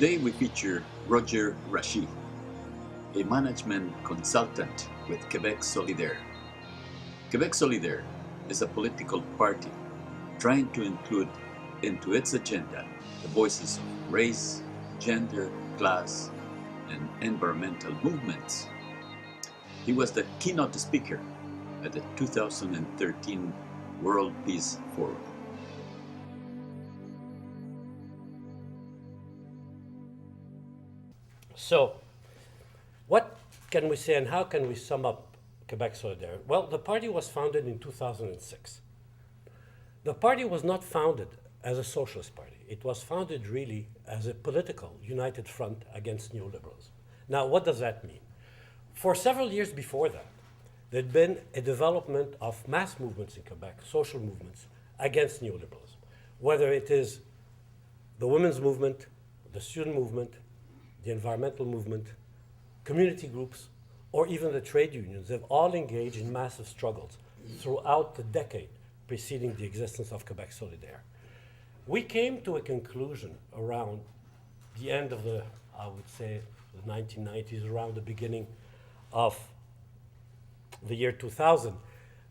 Today we feature Roger Rashi, a management consultant with Quebec Solidaire. Quebec Solidaire is a political party trying to include into its agenda the voices of race, gender, class, and environmental movements. He was the keynote speaker at the 2013 World Peace Forum. So, what can we say and how can we sum up Quebec Solidaire? Well, the party was founded in 2006. The party was not founded as a socialist party. It was founded really as a political united front against neoliberalism. Now, what does that mean? For several years before that, there'd been a development of mass movements in Quebec, social movements, against neoliberalism. Whether it is the women's movement, the student movement, the environmental movement, community groups, or even the trade unions, have all engaged in massive struggles throughout the decade preceding the existence of Quebec Solidaire. We came to a conclusion around the end of the, I would say, the 1990s, around the beginning of the year 2000,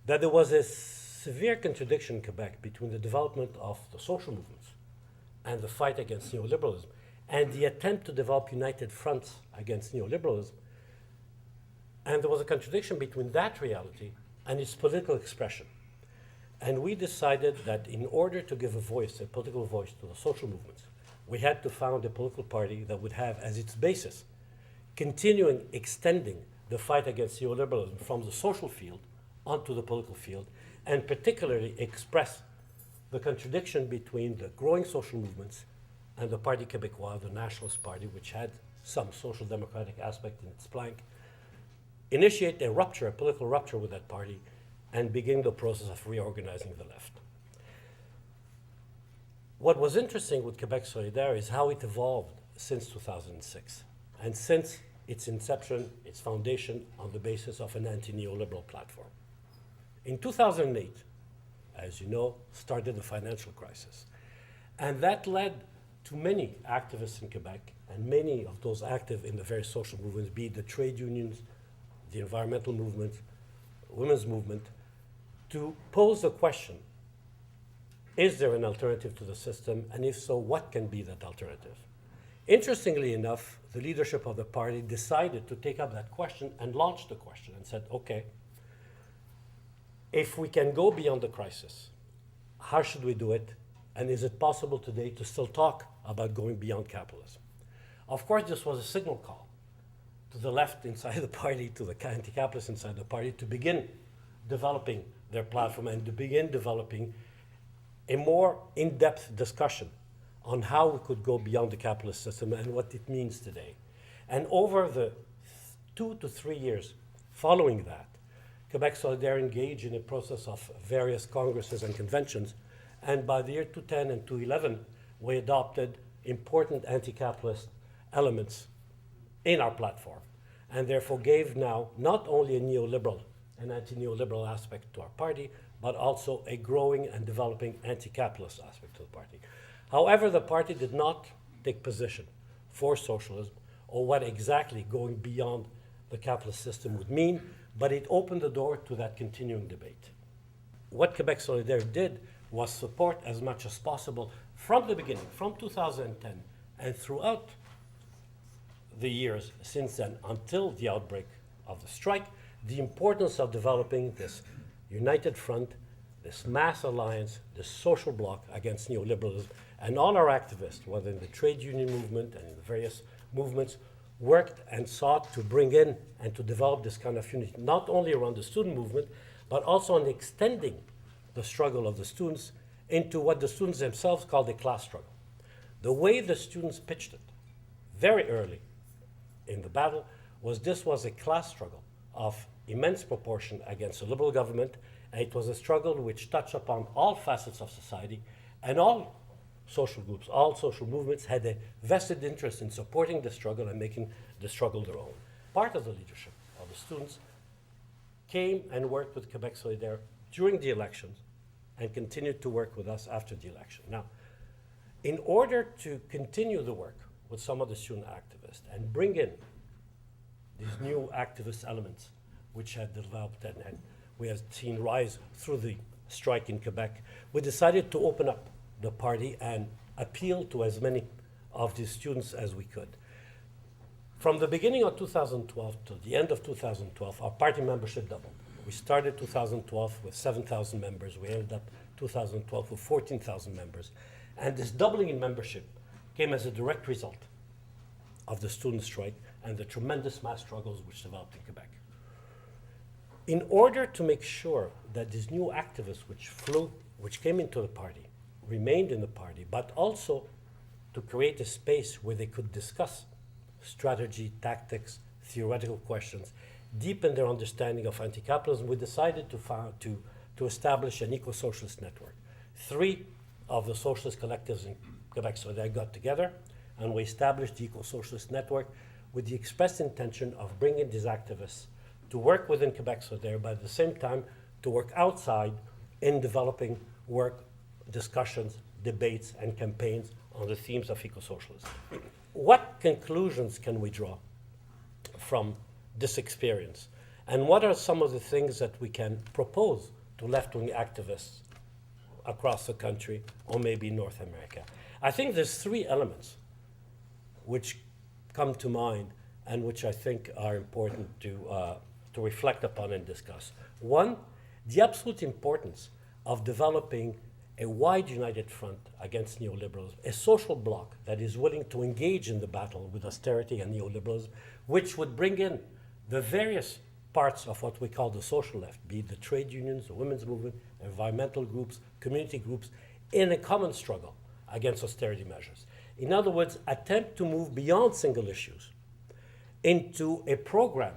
that there was a severe contradiction in Quebec between the development of the social movements and the fight against neoliberalism, and the attempt to develop united fronts against neoliberalism. And there was a contradiction between that reality and its political expression. And we decided that in order to give a political voice to the social movements, we had to found a political party that would have as its basis extending the fight against neoliberalism from the social field onto the political field, and particularly express the contradiction between the growing social movements and the Parti Québécois, the Nationalist Party, which had some social democratic aspect in its flank, initiate a political rupture with that party, and begin the process of reorganizing the left. What was interesting with Quebec Solidaire is how it evolved since 2006, and since its inception, its foundation on the basis of an anti-neoliberal platform. In 2008, as you know, started the financial crisis, and that led to many activists in Quebec, and many of those active in the various social movements, be it the trade unions, the environmental movement, women's movement, to pose the question, is there an alternative to the system, and if so, what can be that alternative? Interestingly enough, the leadership of the party decided to take up that question and launched the question and said, okay, if we can go beyond the crisis, how should we do it? And is it possible today to still talk about going beyond capitalism? Of course, this was a signal call to the left inside the party, to the anti-capitalists inside the party, to begin developing their platform and to begin developing a more in-depth discussion on how we could go beyond the capitalist system and what it means today. And over the 2 to 3 years following that, Quebec Solidaire engaged in a process of various congresses and conventions, and by the year 2010 and 2011, we adopted important anti-capitalist elements in our platform, and therefore gave now not only an anti-neoliberal aspect to our party, but also a growing and developing anti-capitalist aspect to the party. However, the party did not take position for socialism or what exactly going beyond the capitalist system would mean, but it opened the door to that continuing debate. What Quebec Solidaire did was support as much as possible from the beginning, from 2010, and throughout the years since then, until the outbreak of the strike, the importance of developing this united front, this mass alliance, this social bloc against neoliberalism. And all our activists, whether in the trade union movement and in the various movements, worked and sought to bring in and to develop this kind of unity, not only around the student movement, but also on extending the struggle of the students into what the students themselves called a class struggle. The way the students pitched it very early in the battle this was a class struggle of immense proportion against a liberal government, and it was a struggle which touched upon all facets of society, and all social groups, all social movements had a vested interest in supporting the struggle and making the struggle their own. Part of the leadership of the students came and worked with Quebec Solidaire during the elections and continued to work with us after the election. Now, in order to continue the work with some of the student activists and bring in these new activist elements which had developed and we have seen rise through the strike in Quebec, we decided to open up the party and appeal to as many of the students as we could. From the beginning of 2012 to the end of 2012, our party membership doubled. We started 2012 with 7,000 members. We ended up 2012 with 14,000 members. And this doubling in membership came as a direct result of the student strike and the tremendous mass struggles which developed in Quebec. In order to make sure that these new activists which came into the party, remained in the party, but also to create a space where they could discuss strategy, tactics, theoretical questions, deepen their understanding of anti-capitalism, we decided to establish an eco-socialist network. 3 of the socialist collectives in Quebec Solidaire got together, and we established the eco-socialist network with the express intention of bringing these activists to work within Quebec Solidaire, but at the same time to work outside in developing work, discussions, debates, and campaigns on the themes of eco-socialism. What conclusions can we draw from this experience? And what are some of the things that we can propose to left-wing activists across the country or maybe North America? I think there's 3 elements which come to mind and which I think are important to reflect upon and discuss. 1, the absolute importance of developing a wide united front against neoliberalism, a social bloc that is willing to engage in the battle with austerity and neoliberalism, which would bring in the various parts of what we call the social left, be it the trade unions, the women's movement, environmental groups, community groups, in a common struggle against austerity measures. In other words, attempt to move beyond single issues into a program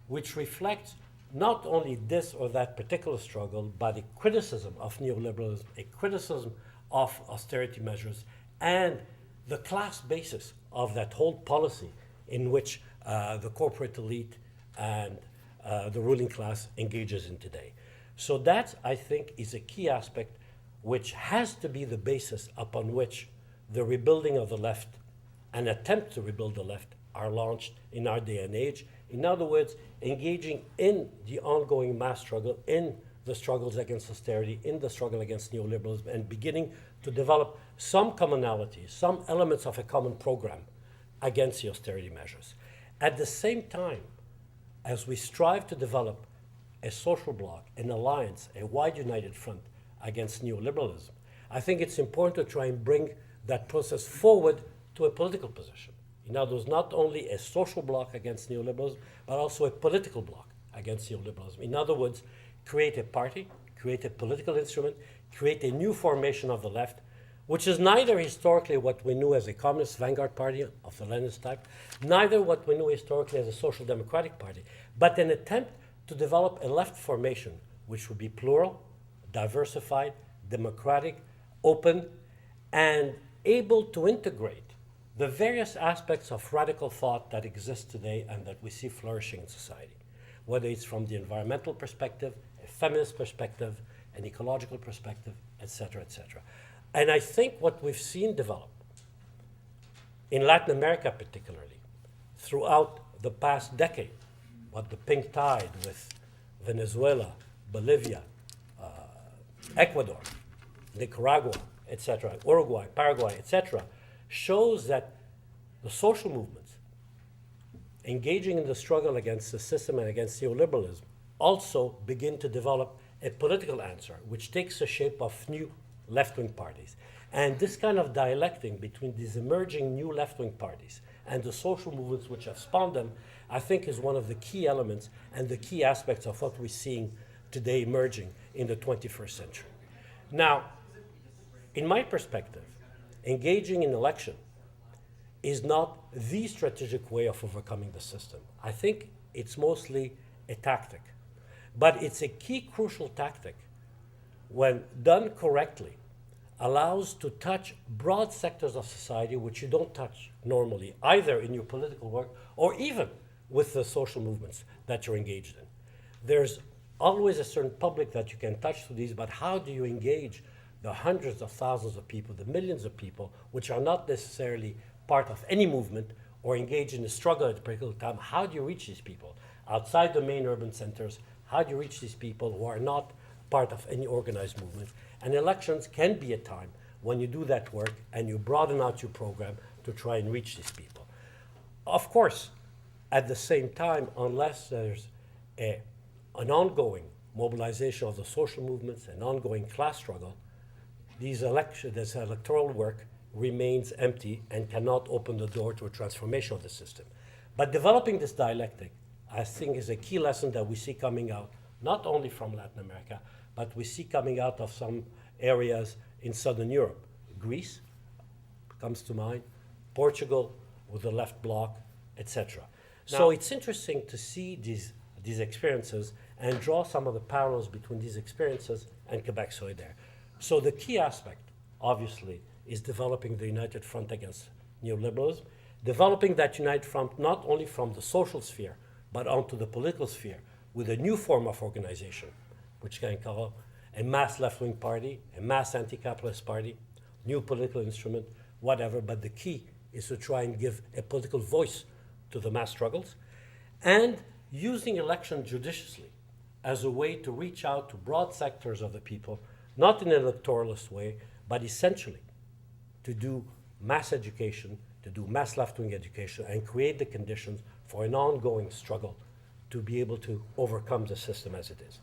which reflects not only this or that particular struggle, but a criticism of neoliberalism, a criticism of austerity measures, and the class basis of that whole policy in which the corporate elite and the ruling class engages in today. So that, I think, is a key aspect which has to be the basis upon which the rebuilding of the left and attempts to rebuild the left are launched in our day and age. In other words, engaging in the ongoing mass struggle, in the struggles against austerity, in the struggle against neoliberalism, and beginning to develop some commonalities, some elements of a common program against the austerity measures. At the same time, as we strive to develop a social bloc, an alliance, a wide united front against neoliberalism, I think it's important to try and bring that process forward to a political position. In other words, not only a social bloc against neoliberalism, but also a political bloc against neoliberalism. In other words, create a party, create a political instrument, create a new formation of the left, which is neither historically what we knew as a communist vanguard party of the Leninist type, neither what we knew historically as a social democratic party, but an attempt to develop a left formation which would be plural, diversified, democratic, open, and able to integrate the various aspects of radical thought that exist today and that we see flourishing in society, whether it's from the environmental perspective, a feminist perspective, an ecological perspective, etc., etc. And I think what we've seen develop in Latin America particularly, throughout the past decade, what the pink tide with Venezuela, Bolivia, Ecuador, Nicaragua, etc., Uruguay, Paraguay, etc., shows that the social movements engaging in the struggle against the system and against neoliberalism also begin to develop a political answer which takes the shape of new left-wing parties. And this kind of dialectic between these emerging new left-wing parties and the social movements which have spawned them, I think is one of the key elements and the key aspects of what we're seeing today emerging in the 21st century. Now, in my perspective, engaging in election is not the strategic way of overcoming the system. I think it's mostly a tactic. But it's a key crucial tactic when done correctly, allows to touch broad sectors of society which you don't touch normally, either in your political work or even with the social movements that you're engaged in. There's always a certain public that you can touch through these, but how do you engage the hundreds of thousands of people, the millions of people, which are not necessarily part of any movement or engage in a struggle at a particular time, how do you reach these people? Outside the main urban centers, how do you reach these people who are not part of any organized movement? And elections can be a time when you do that work and you broaden out your program to try and reach these people. Of course, at the same time, unless there's an ongoing mobilization of the social movements, an ongoing class struggle, this electoral work remains empty and cannot open the door to a transformation of the system. But developing this dialectic, I think, is a key lesson that we see coming out, not only from Latin America, but we see coming out of some areas in Southern Europe. Greece comes to mind, Portugal with the left bloc, etc. So it's interesting to see these experiences and draw some of the parallels between these experiences and Quebec Solidaire. So the key aspect, obviously, is developing the United Front against neoliberalism, developing that United Front not only from the social sphere, but onto the political sphere with a new form of organization, which can call a mass left-wing party, a mass anti-capitalist party, new political instrument, whatever, but the key is to try and give a political voice to the mass struggles, and using election judiciously as a way to reach out to broad sectors of the people, not in an electoralist way, but essentially to do mass education, to do mass left-wing education, and create the conditions for an ongoing struggle to be able to overcome the system as it is.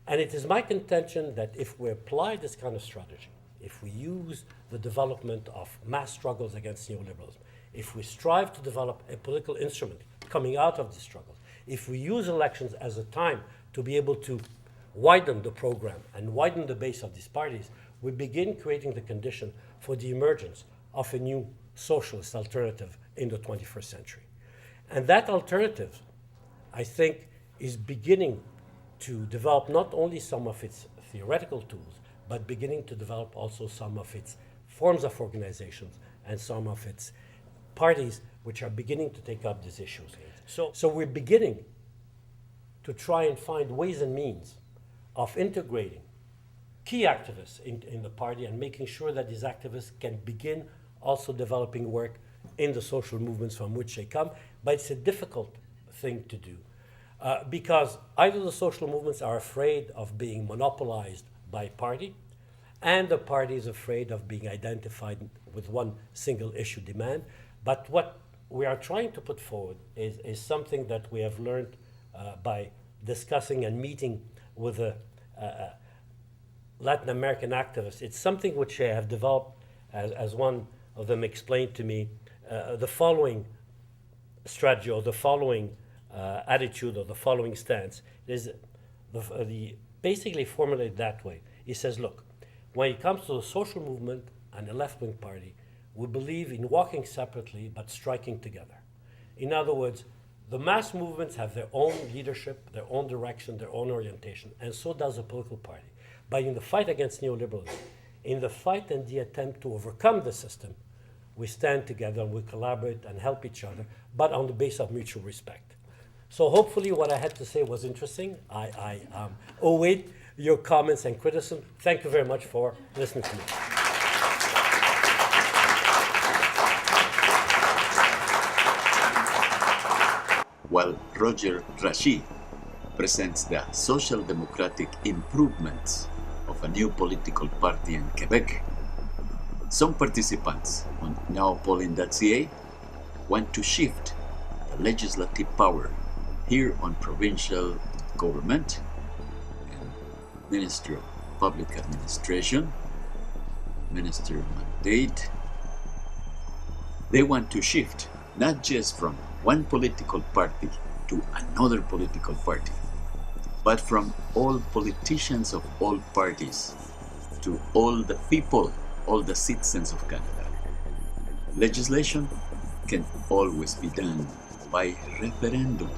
And it is my contention that if we apply this kind of strategy, if we use the development of mass struggles against neoliberalism, if we strive to develop a political instrument coming out of these struggles, if we use elections as a time to be able to widen the program and widen the base of these parties, we begin creating the condition for the emergence of a new socialist alternative in the 21st century. And that alternative, I think, is beginning to develop not only some of its theoretical tools, but beginning to develop also some of its forms of organizations and some of its parties which are beginning to take up these issues. So we're beginning to try and find ways and means of integrating key activists in the party and making sure that these activists can begin also developing work in the social movements from which they come. But it's a difficult thing to do because either the social movements are afraid of being monopolized by party, and the party is afraid of being identified with one single issue demand. But what we are trying to put forward is something that we have learned by discussing and meeting with the Latin American activists. It's something which I have developed, as one of them explained to me, the following strategy or the following attitude or the following stance is basically formulated that way. He says, look, when it comes to the social movement and the left-wing party, we believe in walking separately but striking together. In other words, the mass movements have their own leadership, their own direction, their own orientation, and so does the political party. But in the fight against neoliberalism, in the fight and the attempt to overcome the system, we stand together and we collaborate and help each other, but on the basis of mutual respect. So hopefully what I had to say was interesting. I await your comments and criticism. Thank you very much for listening to me. While Roger Rashi presents the social democratic improvements of a new political party in Quebec, some participants on nowpolling.ca want to shift the legislative power here on provincial government and Minister of Public Administration, Minister of Mandate. They want to shift not just from one political party to another political party, but from all politicians of all parties to all the people, all the citizens of Canada. Legislation can always be done by referendum.